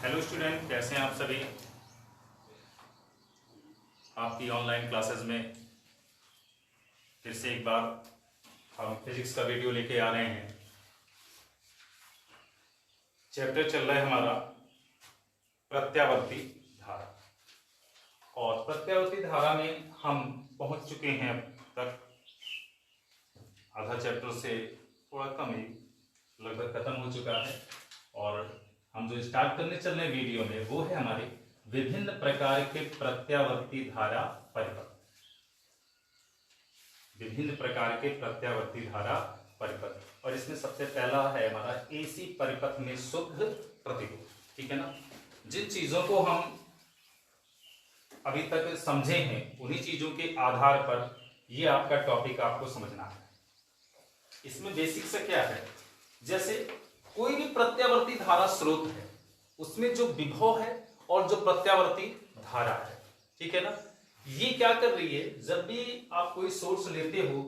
Hello student, कैसे हैं आप सभी। आपकी ऑनलाइन क्लासेस में फिर से एक बार हम फिजिक्स का वीडियो लेके आ रहे हैं। चैप्टर चल रहा है हमारा प्रत्यावर्ती धारा, और प्रत्यावर्ती धारा में हम पहुंच चुके हैं अब तक। आधा चैप्टर से थोड़ा कम ही लगभग खत्म हो चुका है, और हम जो स्टार्ट करने चल रहे वीडियो में वो है हमारे विभिन्न प्रकार के प्रत्यावर्ती धारा परिपथ। विभिन्न प्रकार के प्रत्यावर्ती धारा परिपथ, और इसमें सबसे पहला है हमारा एसी परिपथ में शुद्ध प्रतिरोध। ठीक है ना। जिन चीजों को हम अभी तक समझे हैं उन्हीं चीजों के आधार पर ये आपका टॉपिक आपको समझना है। इसमें बेसिक से क्या है, जैसे कोई भी प्रत्यावर्ती धारा स्रोत है, उसमें जो विभव है और जो प्रत्यावर्ती धारा है, ठीक है ना, ये क्या कर रही है। जब भी आप कोई सोर्स लेते हो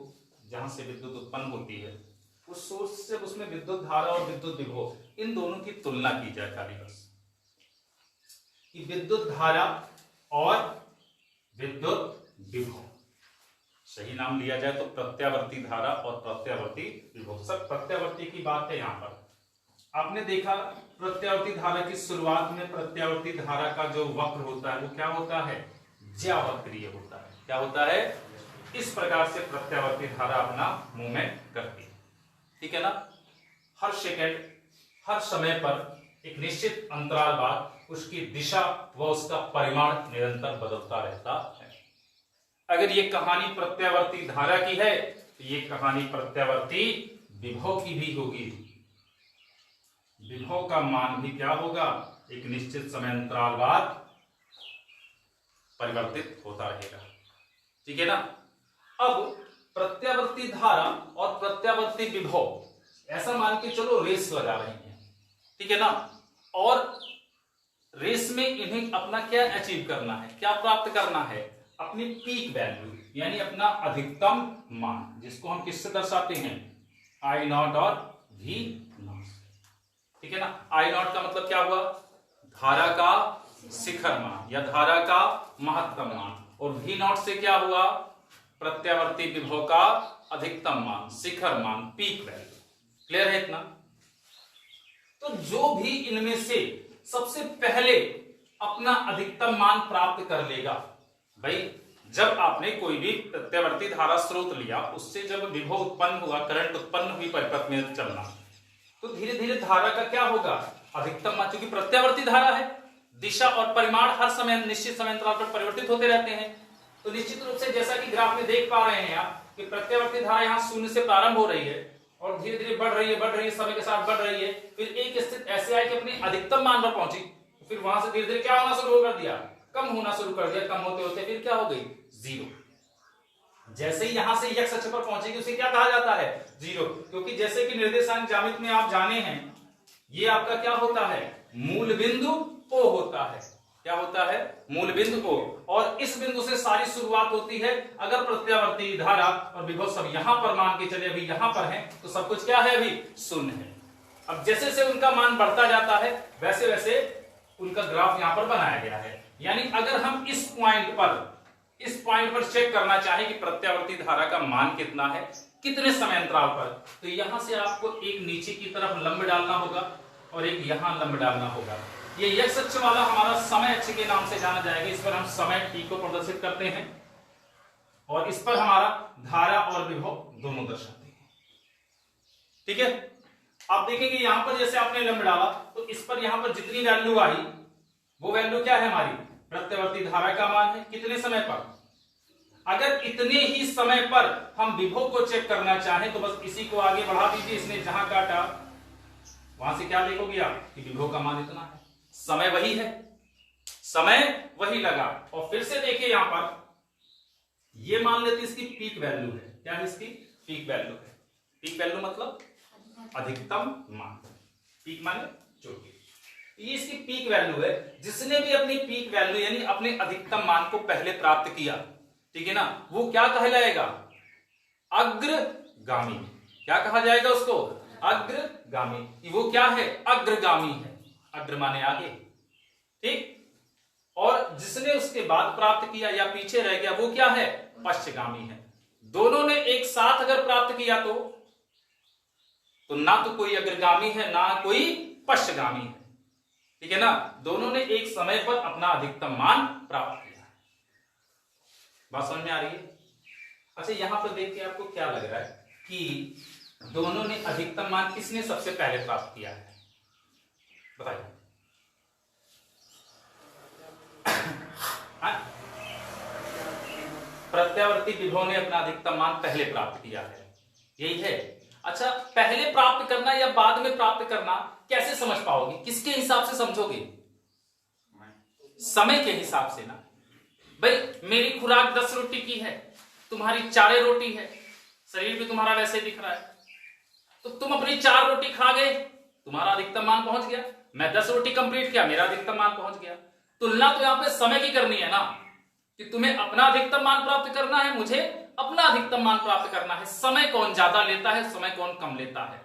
जहां से विद्युत उत्पन्न होती है, उस सोर्स से उसमें विद्युत धारा और विद्युत विभव इन दोनों की तुलना की जाए खाली बस, कि विद्युत धारा और विद्युत विभव, सही नाम लिया जाए तो प्रत्यावर्ती धारा और प्रत्यावर्ती विभव। सब प्रत्यावर्ती की बात है। यहां पर आपने देखा प्रत्यावर्ती धारा की शुरुआत में प्रत्यावर्ती धारा का जो वक्र होता है वो क्या होता है, ज्यावक्रीय होता है। क्या होता है, इस प्रकार से प्रत्यावर्ती धारा अपना मूवमेंट करती है। ठीक है ना। हर सेकंड हर समय पर एक निश्चित अंतराल बाद उसकी दिशा व उसका परिमाण निरंतर बदलता रहता है। अगर ये कहानी प्रत्यावर्ती धारा की है तो ये कहानी प्रत्यावर्ती विभव की भी होगी। विभव का मान भी क्या होगा, एक निश्चित समय अंतराल बाद परिवर्तित होता रहेगा। ठीक है ना। अब प्रत्यावर्ती धारा और प्रत्यावर्ती विभव ऐसा मान के चलो रेस लगा रही हैं, ठीक है ना, और रेस में इन्हें अपना क्या अचीव करना है, क्या प्राप्त करना है, अपनी पीक वैल्यू यानी अपना अधिकतम मान, जिसको हम किससे दर्शाते हैं, आई नॉट और वी नॉट। ठीक है ना। आई नॉट का मतलब क्या हुआ, धारा का शिखर मान या धारा का महत्तम मान, और वी नॉट से क्या हुआ, प्रत्यावर्ती विभव का अधिकतम मान, शिखर मान, पीक वैल्यू। क्लियर है इतना। तो जो भी इनमें से सबसे पहले अपना अधिकतम मान प्राप्त कर लेगा, भाई जब आपने कोई भी प्रत्यावर्ती धारा स्रोत लिया, उससे जब विभव उत्पन्न हुआ, करंट उत्पन्न हुई परिपथ में चलना, तो धीरे धीरे धारा का क्या होगा, अधिकतम मान। क्योंकि प्रत्यावर्ती धारा है, दिशा और परिमाण हर समय निश्चित समय अंतराल पर परिवर्तित होते रहते हैं। तो निश्चित रूप से जैसा कि ग्राफ में देख पा रहे हैं आप कि प्रत्यावर्ती धारा यहाँ शून्य से प्रारंभ हो रही है और धीरे धीरे बढ़ रही है, समय के साथ बढ़ रही है, फिर एक स्थिति ऐसे आई कि अपने अधिकतम मान पर पहुंची, फिर वहां से धीरे धीरे क्या होना शुरू कर दिया, कम होना शुरू कर दिया। कम होते होते फिर क्या हो गई, जीरो। जैसे ही यहां से x अक्ष पर पहुंचेगी उसे क्या कहा जाता है, जीरो। क्योंकि जैसे कि निर्देशांक ज्यामिति में आप जाने हैं, ये आपका क्या होता है, मूल बिंदु O होता है। क्या होता है, मूल बिंदु O, और इस बिंदु से सारी शुरुआत होती है। अगर प्रत्यावर्ती धारा और विभव सब यहां पर मान के चले, अभी यहां पर है, तो सब कुछ क्या है, अभी शून्य है। अब जैसे जैसे उनका मान बढ़ता जाता है वैसे वैसे उनका ग्राफ यहां पर बनाया गया है। यानी अगर हम इस पॉइंट पर चेक करना चाहें कि प्रत्यावर्ती धारा का मान कितना है, कितने समय अंतराल पर, तो यहां से आपको एक नीचे की तरफ लंब डालना होगा और एक यहां लंब डालना होगा। ये x अक्ष वाला हमारा समय अक्ष के नाम से जाना जाएगा। इस पर हम समय t को प्रदर्शित करते हैं और इस पर हमारा धारा और विभव दोनों दर्शाते हैं। ठीक है। आप देखेंगे यहां पर जैसे आपने लंब डाला तो इस पर यहां पर जितनी वैल्यू आई वो वैल्यू क्या है, हमारी प्रत्यावर्ती धारा का मान है। कितने समय पर, अगर इतने ही समय पर हम विभव को चेक करना चाहें तो बस इसी को आगे बढ़ा दीजिए। इसने जहां काटा वहां से क्या देखोगे आप कि विभव का मान इतना है, समय वही है, समय वही लगा। और फिर से देखिए यहां पर ये मान लेते इसकी पीक वैल्यू है। क्या है, इसकी पीक वैल्यू है। पीक वैल्यू मतलब अधिकतम मान, पीक माने चोटी। ये इसकी पीक वैल्यू है। जिसने भी अपनी पीक वैल्यू यानी अपने अधिकतम मान को पहले प्राप्त किया, ठीक है ना, वो क्या कहलाएगा, अग्रगामी। क्या कहा जाएगा उसको, अग्रगामी। वो क्या है, अग्रगामी है। अग्र माने आगे, ठीक। और जिसने उसके बाद प्राप्त किया या पीछे रह गया वो क्या है, पश्चगामी है। दोनों ने एक साथ अगर प्राप्त किया तो ना तो कोई अग्रगामी है ना कोई पश्चगामी है, ठीक है ना। दोनों ने एक समय पर अपना अधिकतम मान प्राप्त किया। बात समझ में आ रही है। अच्छा, यहां पर देख के आपको क्या लग रहा है कि दोनों ने अधिकतम मान किसने सबसे पहले प्राप्त किया है, बताइए। प्रत्यावर्ती विभव ने अपना अधिकतम मान पहले प्राप्त किया है, यही है। अच्छा, पहले प्राप्त करना या बाद में प्राप्त करना कैसे समझ पाओगे, किसके हिसाब से समझोगे, समय के हिसाब से ना। भाई मेरी खुराक 10 रोटी की है, तुम्हारी 4 रोटी है, शरीर भी तुम्हारा वैसे दिख रहा है, तो तुम अपनी 4 रोटी खा गए, तुम्हारा अधिकतम मान पहुंच गया। मैं 10 रोटी कंप्लीट किया, मेरा अधिकतम मान पहुंच गया। तुलना तो यहां पे समय की करनी है ना, कि तुम्हें अपना अधिकतम मान प्राप्त करना है, मुझे अपना अधिकतम मान प्राप्त करना है। समय कौन ज्यादा लेता है, समय कौन कम लेता है।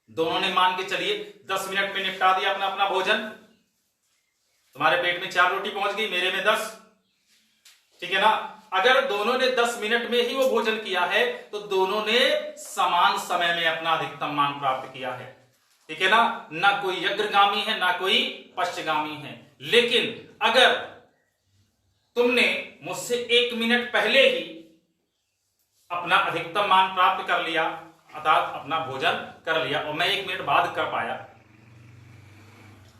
दोनों ने मान के चलिए 10 मिनट में निपटा दिया अपना अपना भोजन। तुम्हारे पेट में 4 रोटी पहुंच गई, मेरे में 10, ठीक है ना। अगर दोनों ने 10 मिनट में ही वो भोजन किया है तो दोनों ने समान समय में अपना अधिकतम मान प्राप्त किया है, ठीक है ना। ना कोई अग्रगामी है ना कोई पश्चगामी है। लेकिन अगर तुमने मुझसे 1 मिनट पहले ही अपना अधिकतम मान प्राप्त कर लिया, अर्थात अपना भोजन कर लिया, और मैं 1 मिनट बाद कर पाया,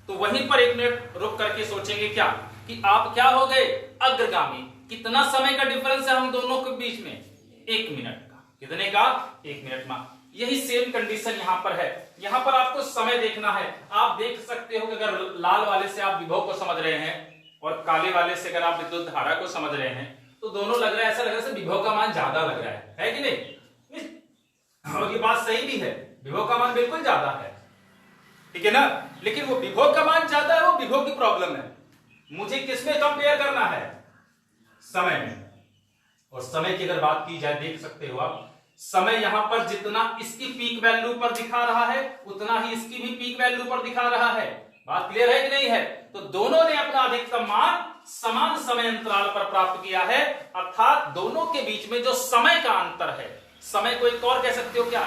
तो वहीं पर 1 मिनट रुक करके सोचेंगे क्या कि आप क्या हो गए, अग्रगामी। कितना समय का डिफरेंस है हम दोनों के बीच में, 1 मिनट का। कितने का, 1 मिनट में। यही सेम कंडीशन यहां पर है। यहां पर आपको समय देखना है। आप देख सकते हो कि अगर लाल वाले से आप विभव को समझ रहे हैं और काले वाले से अगर आप विद्युत धारा को समझ रहे हैं, तो दोनों लग रहा है, ऐसा लग रहा है विभव का मान ज्यादा लग रहा है कि नहीं। और ये बात सही भी है, विभव का मान बिल्कुल ज्यादा है, ठीक है ना। लेकिन वो विभव का मान ज्यादा है, वो विभव की प्रॉब्लम है। मुझे किसमें कंपेयर करना है, समय में। और समय की अगर बात की जाए, देख सकते हो आप, समय यहां पर जितना इसकी पीक वैल्यू पर दिखा रहा है उतना ही इसकी भी पीक वैल्यू पर दिखा रहा है। बात क्लियर है कि नहीं है। तो दोनों ने अपना अधिकतम मान समान समय अंतराल पर प्राप्त किया है, अर्थात दोनों के बीच में जो समय का अंतर है, समय को एक और कह सकते हो क्या,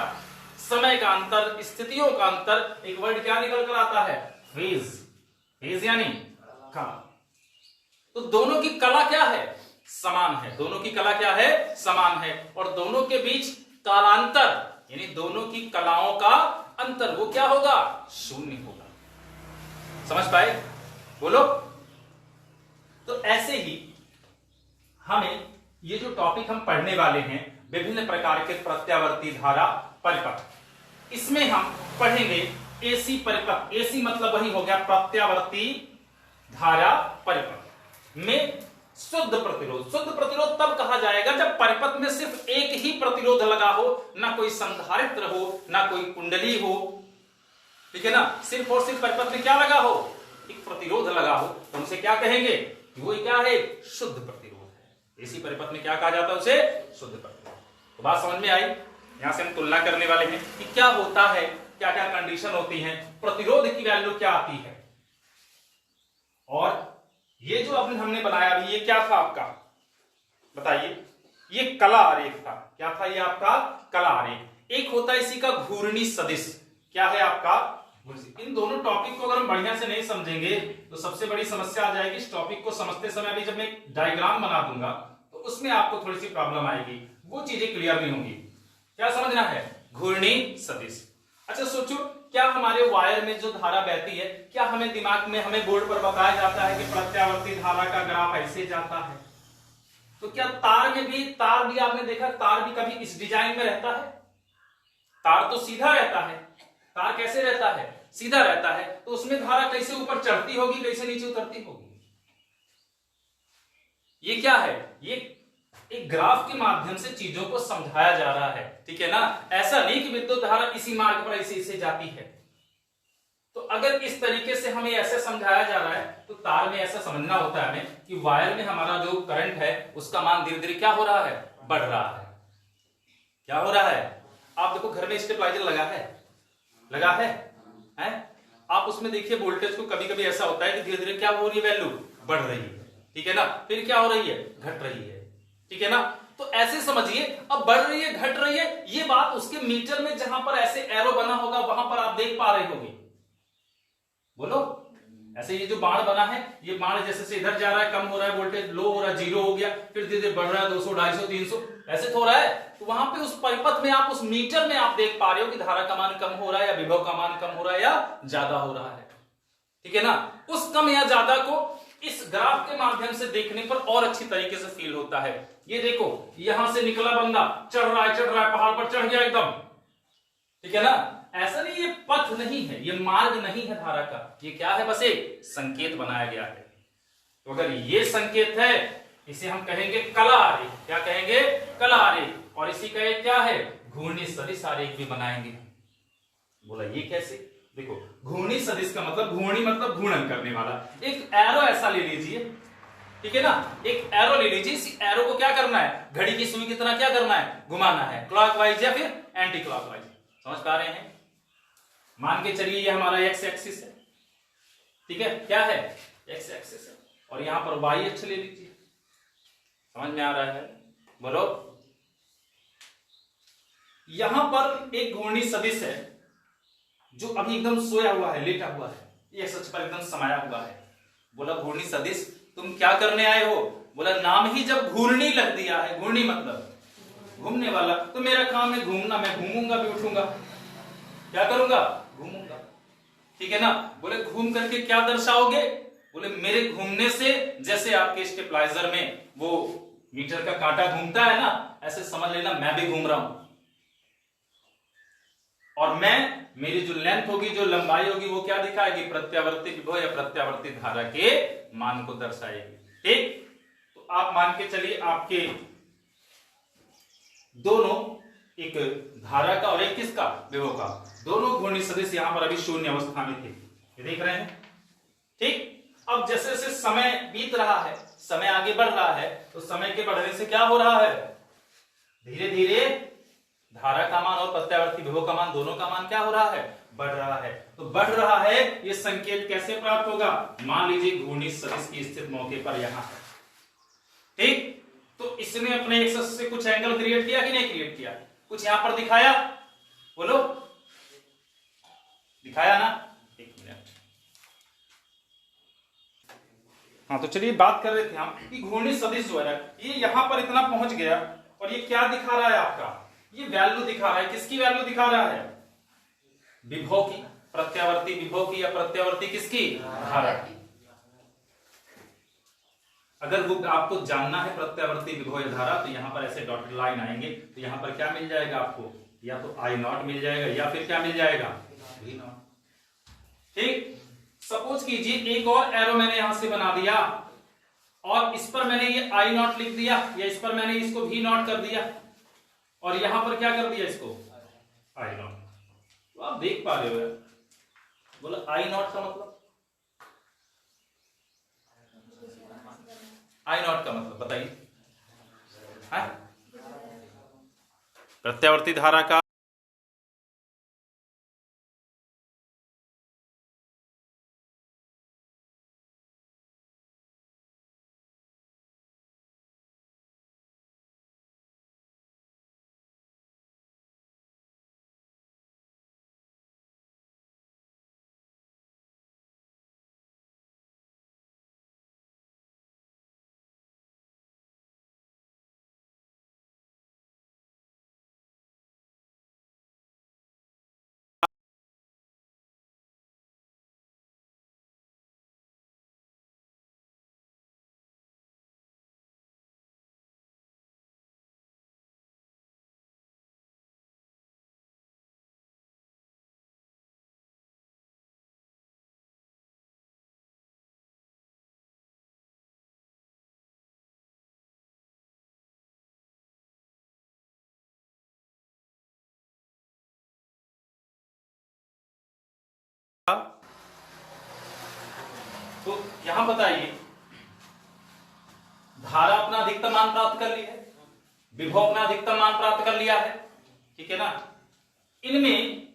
समय का अंतर, स्थितियों का अंतर, एक वर्ड क्या निकल कर आता है, फेज। फेज यानी कला। तो दोनों की कला क्या है, समान है। दोनों की कला क्या है, समान है। और दोनों के बीच कालांतर यानी दोनों की कलाओं का अंतर वो क्या होगा, शून्य होगा। समझ पाए, बोलो। तो ऐसे ही हमें ये जो टॉपिक हम पढ़ने वाले हैं, विभिन्न प्रकार के प्रत्यावर्ती धारा परिपथ, इसमें हम पढ़ेंगे एसी परिपथ। एसी मतलब वही हो गया प्रत्यावर्ती धारा परिपथ में शुद्ध प्रतिरोध। शुद्ध प्रतिरोध तब कहा जाएगा जब परिपथ में सिर्फ एक ही प्रतिरोध लगा हो, ना कोई संधारित्र हो ना कोई कुंडली हो, ठीक है ना। सिर्फ और सिर्फ परिपथ में क्या लगा हो, एक प्रतिरोध लगा हो, तो उसे क्या कहेंगे कि वो क्या है, शुद्ध प्रतिरोध है। इसी परिपथ में क्या कहा जाता है, उसे शुद्ध प्रतिरोध। तो बात समझ में आई। यहां से हम तुलना करने वाले हैं कि क्या होता है, क्या क्या कंडीशन होती है, प्रतिरोध की वैल्यू क्या आती है। और ये जो अभी हमने बनाया अभी, ये क्या था आपका, बताइए। ये कला आरेख था। क्या था ये आपका, कला आरेख। एक होता है इसी का घूर्णी सदिश। क्या है आपका, इन दोनों टॉपिक को अगर हम बढ़िया से नहीं समझेंगे तो सबसे बड़ी समस्या आ जाएगी। इस टॉपिक को समझते समय अभी जब मैं एक डायग्राम बना दूंगा तो उसमें आपको थोड़ी सी प्रॉब्लम आएगी, वो चीजें क्लियर नहीं होंगी। क्या समझना है, घूर्णी सदिश। अच्छा सोचो, क्या हमारे वायर में जो धारा बहती है, क्या हमें दिमाग में, हमें बोर्ड पर बताया जाता है कि प्रत्यावर्ती धारा का ग्राफ ऐसे जाता है। तो क्या तार में भी, तार भी आपने देखा, तार भी कभी इस डिजाइन में रहता है। तार तो सीधा रहता है। तार कैसे रहता है, सीधा रहता है। तो उसमें धारा कैसे ऊपर चढ़ती होगी, कैसे नीचे उतरती होगी। ये क्या है, ये एक ग्राफ के माध्यम से चीजों को समझाया जा रहा है, ठीक है ना। ऐसा नहीं कि विद्युत धारा इसी मार्ग पर ऐसे जाती है। तो अगर इस तरीके से हमें ऐसे समझाया जा रहा है तो तार में ऐसा समझना होता है हमें कि वायर में हमारा जो करंट है उसका मान धीरे धीरे क्या हो रहा है, बढ़ रहा है। क्या हो रहा है, आप देखो घर में स्टेबलाइजर लगा है, हैं? आप उसमें देखिए वोल्टेज को कभी कभी ऐसा होता है कि धीरे धीरे क्या हो रही है, वैल्यू बढ़ रही है, ठीक है ना, फिर क्या हो रही है, घट रही है, ठीक है ना। तो ऐसे समझिए, अब बढ़ रही है घट रही है, ये बात उसके मीटर में जहां पर ऐसे एरो बना होगा वहां पर आप देख पा रहे होंगे। बोलो, ऐसे ये जो बाण बना है, ये बाण जैसे से इधर जा रहा है, कम हो रहा है वोल्टेज, लो हो रहा है, जीरो हो गया, फिर धीरे धीरे बढ़ रहा है 200, 250, 300, ऐसे तो हो रहा है। तो वहां पे उस परिपथ में आप, उस मीटर में आप देख पा रहे हो कि धारा का मान कम हो रहा है या विभव का मान कम हो रहा है या ज्यादा हो रहा है, ठीक है ना। उस कम या ज्यादा को इस ग्राफ के माध्यम से देखने पर और अच्छी तरीके से फील होता है। ये देखो, यहां से निकला बंदा, चढ़ रहा है पहाड़ पर चढ़ गया एकदम, ठीक है ना। ऐसा नहीं, ये पथ नहीं है, ये मार्ग नहीं है धारा का, ये क्या है, बस एक संकेत बनाया गया है। तो अगर ये संकेत है, इसे हम कहेंगे कला आरेख। क्या कहेंगे, कला आरेख। और इसी का एक क्या है, घूर्णी सदिश आरेख भी बनाएंगे। बोला ये कैसे, देखो घूर्णी सदिश का मतलब, घूर्णी मतलब घूर्णन करने वाला। एक एरो ऐसा ले लीजिए, ठीक है ना, एक एरो ले लीजिए, इस एरो को क्या करना है, घड़ी की सुई की तरह क्या करना है, घुमाना है, क्लॉकवाइज या फिर एंटी क्लॉकवाइज। समझ पा रहे हैं। मान के चलिए ये हमारा एक्स एक्सिस है, ठीक है, क्या है, एक्स एक्सिस है, और यहां पर वाई अक्ष ले लीजिए। समझ में आ रहा है, बोलो। यहां पर एक घूर्णी सदिश है जो अभी एकदम सोया हुआ है, लेटा हुआ है, ये एक्स अक्ष पर एकदम समाया हुआ है। बोला घूर्णी सदिश तुम क्या करने आए हो, बोला नाम ही जब घूर्णी लग दिया है, घूर्णी मतलब घूमने वाला, तो मेरा काम है घूमना, मैं घूमूंगा भी उठूंगा, क्या करूंगा, घूमूंगा, ठीक है ना। बोले घूम करके क्या दर्शाओगे, बोले मेरे घूमने से जैसे आपके स्टेबलाइजर में वो मीटर का कांटा घूमता है ना, ऐसे समझ लेना मैं भी घूम रहा हूं, और मैं, मेरी जो लेंथ होगी, जो लंबाई होगी, वो क्या दिखाएगी, प्रत्यावर्ती विभव या प्रत्यावर्ती धारा के मान को दर्शाएगी, ठीक। तो आप मान के चलिए आपके दोनों, एक धारा का और एक किसका, विभव का, दोनों घूर्णी सदिश यहां पर अभी शून्य अवस्था में थे, ये देख रहे हैं, ठीक। अब जैसे जैसे समय बीत रहा है, समय आगे बढ़ रहा है, तो समय के बढ़ने से क्या हो रहा है, धीरे धीरे धारा का मान और प्रत्यावर्ती विभव का मान, दोनों का मान क्या हो रहा है, बढ़ रहा है। तो बढ़ रहा है, ये संकेत कैसे प्राप्त होगा, मान लीजिए घूर्णी सदिश की स्थित मौके पर यहां है, ठीक। तो इसने अपने एक्सिस से कुछ एंगल क्रिएट किया कि नहीं क्रिएट किया, कुछ यहां पर दिखाया, बोलो दिखाया ना। एक मिनट, हाँ तो चलिए बात कर रहे थे हम कि घूर्णी सदिश जो है ये यहां पर इतना पहुंच गया, और ये क्या दिखा रहा है आपका, ये वैल्यू दिखा रहा है, किसकी वैल्यू दिखा रहा है, विभव की, प्रत्यावर्ती विभव की या प्रत्यावर्ती किसकी, धारा की। अगर वो आपको जानना है प्रत्यावर्ती विभव या धारा, तो यहां पर ऐसे डॉटेड लाइन आएंगे, तो यहां पर क्या मिल जाएगा आपको, या तो आई नॉट मिल जाएगा या फिर क्या मिल जाएगा, वी नॉट, ठीक। सपोज कीजिए एक और एरो मैंने यहां से बना दिया, और इस पर मैंने ये आई नॉट लिख दिया, या इस पर मैंने इसको वी नॉट कर दिया, और यहां पर क्या कर दिया, इसको आई नॉट। तो आप देख पा रहे हो, बोला आई नॉट का मतलब, आई नॉट का मतलब बताइए, प्रत्यावर्ती धारा का तो यहां बताइए, धारा अपना अधिकतम मान प्राप्त कर ली है, विभव अपना अधिकतम मान प्राप्त कर लिया है, ठीक है ना। इनमें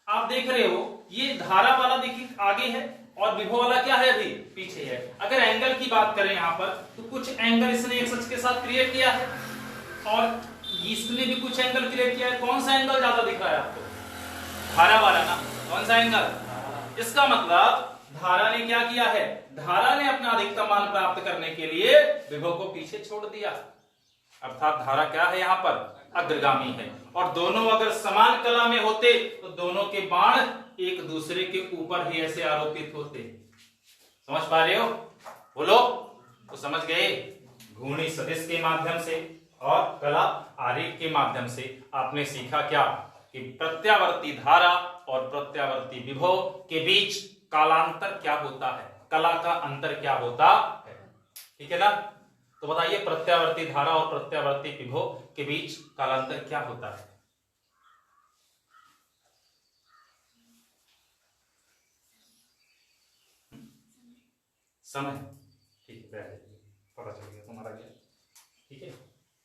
आप देख रहे हो ये धारा वाला देखिए आगे है और विभव वाला क्या है अभी पीछे है। अगर एंगल की बात करें यहाँ पर तो कुछ एंगल इसने एक्स अक्ष के साथ क्रिएट किया है और इसने भी कुछ एंगल क्रिएट किया है। कौन सा एंगल ज्यादा दिख रहा है आपको? धारा वाला ना। कौन सा एंगल? इसका मतलब धारा ने क्या किया है? धारा ने अपना अधिकतम मान प्राप्त करने के लिए विभव को पीछे छोड़ दिया, अर्थात धारा क्या है यहाँ पर? अग्रगामी है। और दोनों अगर समान कला में होते तो दोनों के बाण एक दूसरे के ऊपर ही ऐसे आरोपित होते। समझ पा रहे हो? बोलो तो समझ गए। घूर्णी सदिश के माध्यम से और कला आरेख के माध्यम से आपने सीखा क्या कि प्रत्यावर्ती धारा और प्रत्यावर्ती विभव के बीच कालांतर क्या होता है, कला का अंतर क्या होता है। ठीक है ना? तो बताइए प्रत्यावर्ती धारा और प्रत्यावर्ती विभव के बीच कालांतर क्या होता है? समय। ठीक है, पता चल गया तुम्हारा क्या। ठीक है,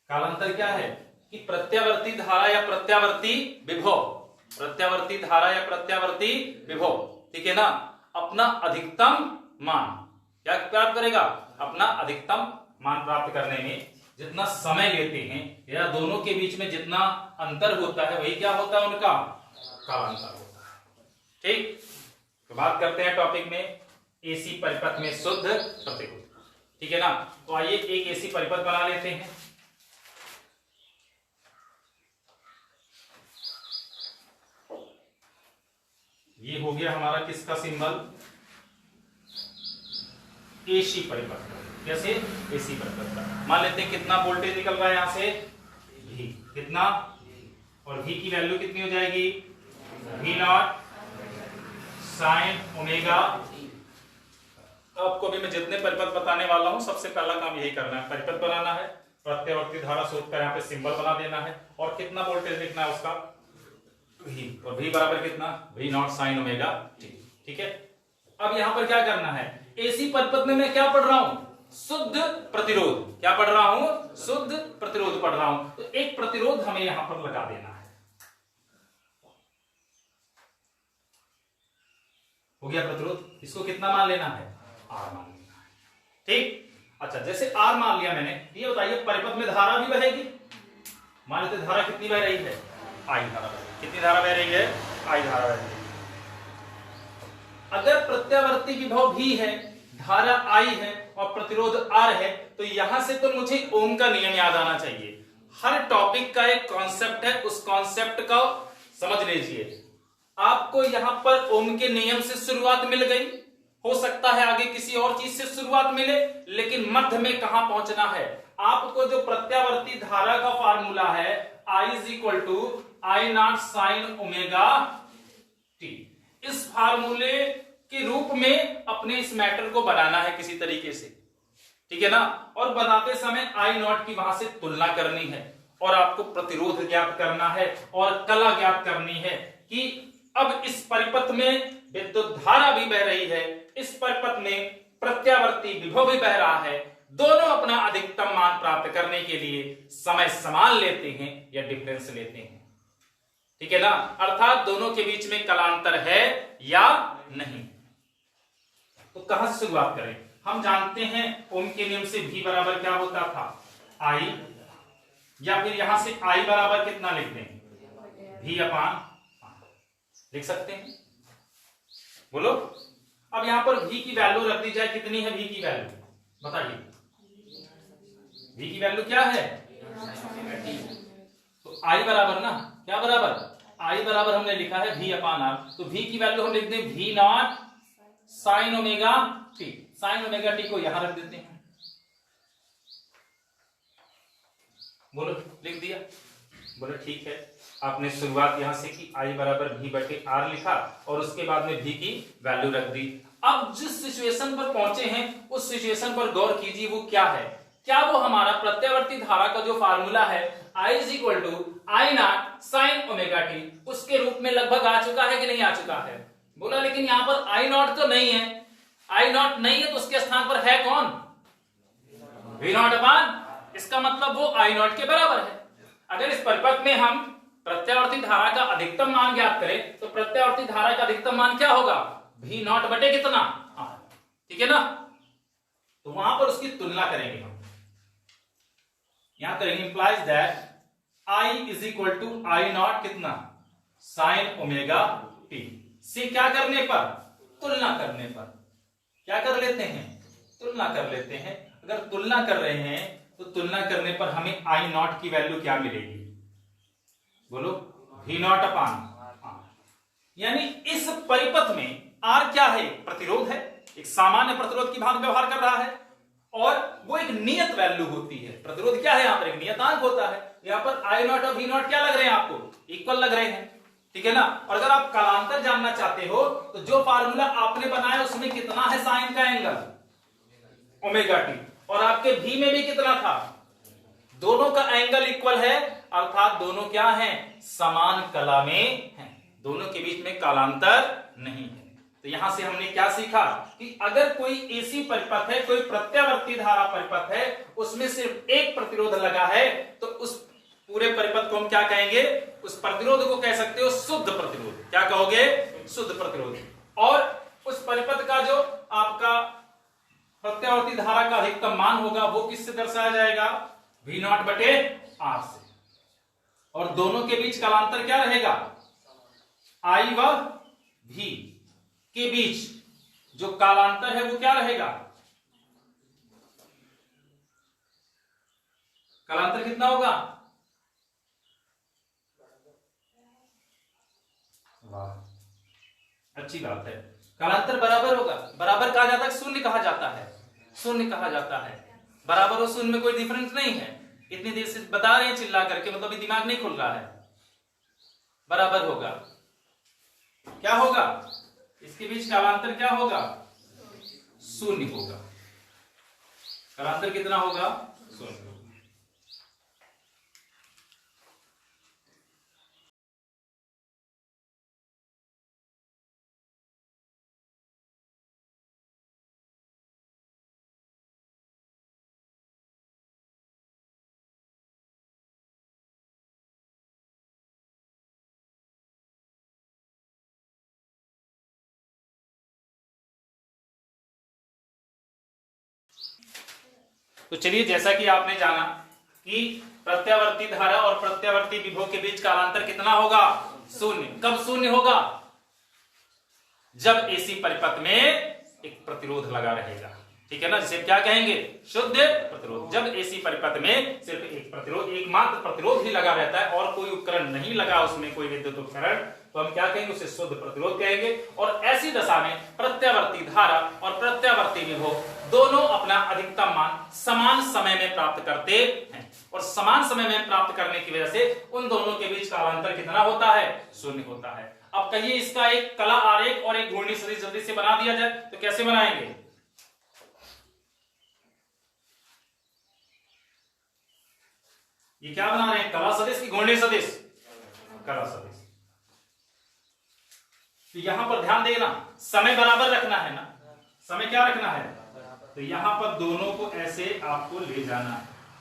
कालांतर क्या है कि प्रत्यावर्ती धारा या प्रत्यावर्ती विभव, प्रत्यावर्ती धारा या प्रत्यावर्ती विभव, ठीक है ना, अपना अधिकतम मान क्या प्राप्त करेगा? अपना अधिकतम मान प्राप्त करने में जितना समय लेते हैं या दोनों के बीच में जितना अंतर होता है वही क्या होता है? उनका कालांतर होता है। ठीक, तो बात करते हैं टॉपिक में एसी परिपथ में शुद्ध प्रतिरोध। ठीक है ना? तो आइए एक एसी परिपथ बना लेते हैं। ये हो गया हमारा किसका सिंबल? एसी परिपथ। कैसे? एसी परिपथ का। मान लेते हैं कितना वोल्टेज निकल रहा है यहां से? V। कितना? और V की वैल्यू कितनी हो जाएगी? V not sine omega. आपको भी मैं जितने परिपथ बताने वाला हूं सबसे पहला काम यही करना है, परिपथ बनाना है, प्रत्यावर्ती धारा सोचकर यहाँ पे सिंबल बना देना है और कितना वोल्टेज लिखना है उसका? V। और V बराबर कितना? V not sine omega t। ठीक है, अब यहां पर क्या करना है? एसी परिपथ में मैं क्या पढ़ रहा हूं? शुद्ध प्रतिरोध। क्या पढ़ रहा हूं? शुद्ध प्रतिरोध पढ़ रहा हूं। तो एक प्रतिरोध हमें यहां पर लगा देना है। हो गया प्रतिरोध। इसको कितना मान लेना है? R मान लेना है। ठीक, अच्छा जैसे R मान लिया मैंने, ये बताइए परिपथ में धारा भी बहेगी। मान लेते धारा कितनी बह रही है? I धारा बह रही है। कितनी धारा बह रही है? I धारा बह रही है। अगर प्रत्यावर्ती विभव भी है, धारा I है और प्रतिरोध R है, तो यहां से तो मुझे ओम का नियम याद आना चाहिए। हर टॉपिक का एक कॉन्सेप्ट है, उस कॉन्सेप्ट को समझ लीजिए। आपको यहां पर ओम के नियम से शुरुआत मिल गई, हो सकता है आगे किसी और चीज से शुरुआत मिले, लेकिन मध्य में कहां पहुंचना है? आपको जो प्रत्यावर्ती धारा का फार्मूला है I is equal to I naught sine omega t, इस फार्मूले के रूप में अपने इस मैटर को बनाना है किसी तरीके से। ठीक है ना? और बनाते समय आई नॉट की वहां से तुलना करनी है और आपको प्रतिरोध ज्ञात करना है और कला ज्ञात करनी है कि अब इस परिपथ में विद्युत धारा भी बह रही है, इस परिपथ में प्रत्यावर्ती विभव भी बह रहा है। दोनों अपना अधिकतम मान प्राप्त करने के लिए समय समान लेते हैं या डिफरेंस लेते हैं। ठीक है ना? अर्थात दोनों के बीच में कलांतर है या नहीं। तो कहां से शुरुआत करें? हम जानते हैं ओम के नियम से V बराबर क्या होता था? I, या फिर यहां से I बराबर कितना लिख दें? V अपान लिख सकते हैं। बोलो, अब यहां पर V की वैल्यू रख दी जाए। कितनी है V की वैल्यू? बताइए। V की वैल्यू क्या है? तो I बराबर ना, क्या बराबर? I बराबर हमने लिखा है V अपान R, तो V की वैल्यू हम लिख दें V not sine omega T. Sign omega T को यहां रख देते हैं। बोलो, लिख दिया? बोलो ठीक है। आपने शुरुआत यहां से की, I बराबर V बटे R लिखा और उसके बाद में V की वैल्यू रख दी। अब जिस सिचुएशन पर पहुंचे हैं उस सिचुएशन पर गौर कीजिए, वो क्या है? क्या वो हमारा प्रत्यावर्ती धारा का जो फार्मूला है I is equal to I naught sine omega t, उसके रूप में लगभग आ चुका है कि नहीं आ चुका है? बोला, लेकिन यहां पर आई नॉट तो नहीं है। आई नॉट नहीं है तो उसके स्थान पर है कौन? V नॉट अपान। इसका मतलब वो आई नॉट के बराबर है। अगर इस परिपथ में हम प्रत्यावर्ती धारा का अधिकतम मान ज्ञात करें तो प्रत्यावर्ती धारा का अधिकतम मान क्या होगा, V नॉट बटे कितना R, ठीक है ना। तो वहां पर उसकी तुलना करेंगे हम, यहां करेंगे implies that I is equal to I naught कितना साइन ओमेगा टी से क्या करने पर, तुलना करने पर क्या कर लेते हैं, तुलना कर लेते हैं। अगर तुलना कर रहे हैं तो तुलना करने पर हमें आई नॉट की वैल्यू क्या मिलेगी, बोलो, V नॉट अपान R। यानी इस परिपथ में R क्या है, प्रतिरोध है, एक सामान्य प्रतिरोध की भांति व्यवहार कर रहा है और वो एक नियत वैल्यू होती है। प्रतिरोध क्या है, यहां पर एक नियतांक होता है। यहां पर आई नॉट और V नॉट क्या लग रहे हैं आपको, इक्वल लग रहे हैं, ठीक है ना। और अगर आप कालांतर जानना चाहते हो तो जो फार्मूला आपने बनाया उसमें कितना है साइन का एंगल, ओमेगा टी, और आपके V में भी कितना था, दोनों का एंगल इक्वल है, अर्थात दोनों क्या हैं, समान कला में हैं, दोनों के बीच में कालांतर नहीं है। तो यहां से हमने क्या सीखा कि अगर कोई एसी परिपथ है, कोई प्रत्यावर्ती धारा परिपथ है, उसमें सिर्फ एक प्रतिरोध लगा है तो उस पूरे परिपथ को हम क्या कहेंगे, उस प्रतिरोध को कह सकते हो शुद्ध प्रतिरोध। क्या कहोगे, शुद्ध प्रतिरोध। और उस परिपथ का जो आपका प्रत्यावर्ती धारा का अधिकतम मान होगा वो किससे दर्शाया जाएगा, V नॉट बटे R से। और दोनों के बीच कालांतर क्या रहेगा, I व V के बीच जो कालांतर है वो क्या रहेगा, कालांतर कितना होगा, वाह अच्छी बात है, कालांतर बराबर होगा। बराबर कहा जाता है, शून्य कहा जाता है, शून्य कहा जाता है। बराबर और शून्य में कोई डिफरेंस नहीं है। इतनी देर से बता रहे हैं चिल्ला करके, मतलब दिमाग नहीं खुल रहा है। बराबर होगा, क्या होगा, इसके बीच कालांतर क्या होगा, शून्य होगा। कालांतर कितना होगा, शून्य होगा। तो चलिए, जैसा कि आपने जाना कि प्रत्यावर्ती धारा और प्रत्यावर्ती विभव के बीच कालांतर कितना होगा, शून्य। कब शून्य होगा, जब एसी परिपथ में एक प्रतिरोध लगा रहेगा, ठीक है ना, जिसे क्या कहेंगे, शुद्ध प्रतिरोध। जब एसी परिपथ में सिर्फ एक प्रतिरोध, एकमात्र प्रतिरोध ही लगा रहता है और कोई उपकरण नहीं लगा उसमें, कोई विद्युत उपकरण, तो हम क्या कहेंगे, उसे शुद्ध प्रतिरोध कहेंगे। और ऐसी दशा में प्रत्यावर्ती धारा और प्रत्यावर्ती विभव दोनों अपना अधिकतम मान समान समय में प्राप्त करते हैं, और समान समय में प्राप्त करने की वजह से उन दोनों के बीच कालांतर कितना होता है, शून्य होता है। अब कहिए इसका एक कला आरेख और एक घूर्णी सदिश जल्दी से बना दिया जाए, तो कैसे बनाएंगे, ये क्या बना रहे हैं, कला सदिश की घूर्णी सदिश, कला सदिश। तो यहां पर ध्यान देना, समय बराबर रखना है ना, समय क्या रखना है, तो यहां पर दोनों को ऐसे आपको ले जाना है,